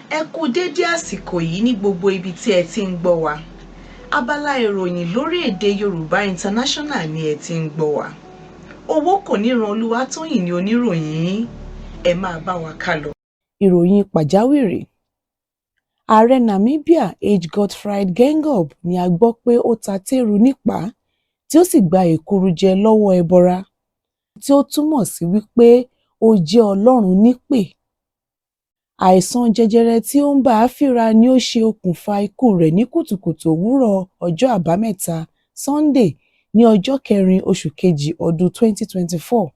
Ẹ kú dédé àsìkò yìí ní gbogbo ibi tí ẹ ti ń gbọ́ wa. Abala ìròyìn lórí èdè Yorùbá International ni ẹ ti ń gbọ́ wa. Owó kò ní ran Olúwatóyìn ní oníròyìn yín. Ẹ máa bá wa ká lọ. Ìròyìn pàjáwìrì. Ààrẹ Namibia Hage Geingob ni a gbọ́ pé ó ta téru nípàá tí ó sì gba èkuru-jẹ lọ́wọ́ ẹbọra, tí ó túmọ̀ sí wípé ó jẹ́ Ọlọ́run nípè. Àìsàn jẹjẹrẹ tí ó ń bá a fínra ni ó ṣe okùnfà ikú rẹ̀ ní kùtùkùtù òwúrọ̀ ọjọ́ Àbámẹ́ta Sunday ní ọjọ́ 4 oṣù kejì ọdún 2024.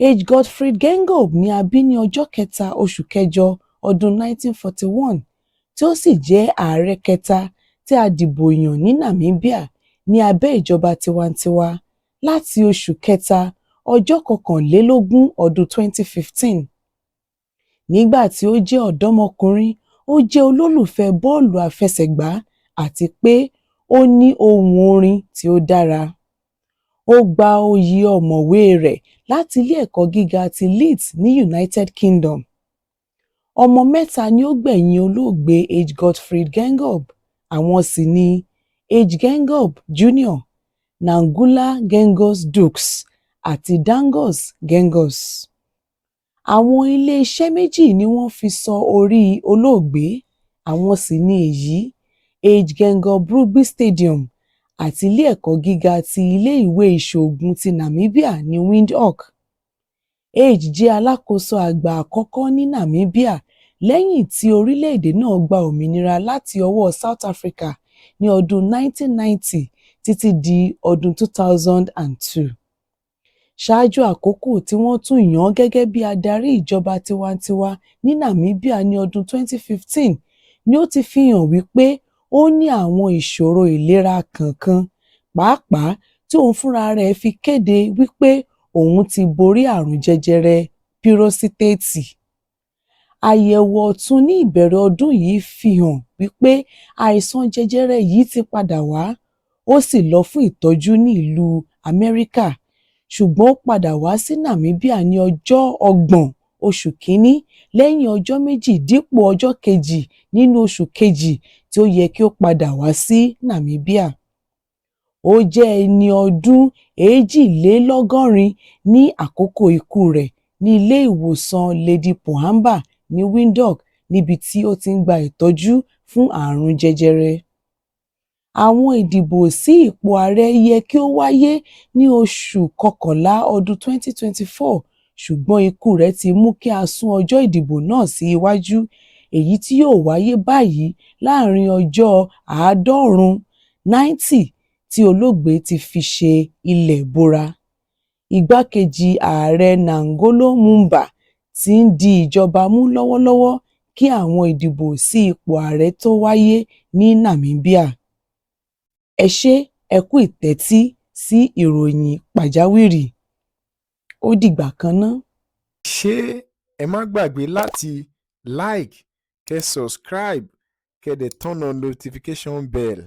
Hage Geingob ni a bí ní ọjọ́ 3 oṣù kẹjọ ọdún 1941 tí ó sì jẹ́ ààrẹ kẹta tí a dìbò yàn ní Namibia ní abẹ́ ìjọba tiwantiwa láti oṣù kẹta ọjọ́ 21 ọdún 2015. Nígbà tí ó jẹ́ ọ̀dọ́mọkùnrin, ó jẹ́ olólùfẹ́ bọ́ọ̀lù àfẹsẹ̀gbá àti pé ó ní ohùn orin tí ó dára. Ó gba oyè ọ̀mọ̀wé rẹ̀ láti ilé ẹ̀kọ́ gíga ti Leeds ní United Kingdom. Ọmọ mẹ́ta ni ó gbẹ̀yìn olóògbé Hage Geingob, àwọn sì ni Hage Geingob Jr., Nangula Gengos Dukes àti Dangos Gengos. Àwọn ilé-iṣẹ́ méjì ni wọ́n fi sọ orí olóògbé, àwọn sì ni èyí: Hage Geingob Rugby Stadium àti ilé ẹ̀kọ́ gíga ti ilé-ìwé ìṣòògùn ti Namibia ní Windhoek. Hage jẹ́ alákòóso àgbà àkọ́kọ́ ní Namibia lẹ́yìn tí orílẹ̀-èdè náà gba òmìnira láti ọwọ́ South Africa ní ọdún 1990 títí di ọdún 2002. Ṣáájú àkókò tí wọ́n tún yàn án gẹ́gẹ́ bí adarí ìjọba tiwantiwa ní Namibia ní ọdún 2015 ni ó ti fi hàn wípé ó ní àwọn ìṣòro ìlera kankan, pàápàá tí òun fúnra rẹ̀ fi kéde wípé òun ti borí àrùn jẹjẹrẹ pírósítéètì. Àyẹ̀wò ọ̀tun ní ìbẹ̀rẹ̀ ọdún yìí fi hàn wípé àìsàn jẹjẹrẹ yìí ti padà wá, ó sì lọ fún ìtọ́jú ní ìlú Amẹ́ríkà, ṣùgbọ́n ó padà wá sí Namibia ní ọjọ́ 30 oṣù kìíní lẹ́yìn ọjọ́ méjì dípò ọjọ́ kejì nínú oṣù kejì tí ó yẹ kí ó padà wá sí Namibia. Ó jẹ́ ẹni ọdún 82 ní àkókò ikú rẹ̀ ní ilé ìwòsàn Lady Pohamba ní Windhoek níbi tí ó ti ń gba ìtọ́jú fún àrùn jẹjẹrẹ. Àwọn ìdìbò sí ipò ààrẹ yẹ kí ó wáyé ní oṣù kọkànlá ọdún 2024, ṣùgbọ́n ikú rẹ̀ ti mú kí a sún ọjọ́ ìdìbò náà sí iwájú, èyí tí yóò wáyé báyìí láàrin ọjọ́ 90 tí olóògbé ti fi ṣe ilẹ̀ bora. Igbákejì ààrẹ Nangolo Mumba ti ń di ìjọba mú lọ́wọ́lọ́wọ́ kí àwọn ìdìbò sí ipò ààrẹ tó wáyé ní Namibia. Ẹ ṣé, ẹ kú ìtẹ́tí sí ìròyìn pàjáwìrì. Ó dìgbà kan ná. Ṣé ẹ má gbàgbé láti like, kẹ́ subscribe, kẹ́ dẹ̀ turn on notification bell.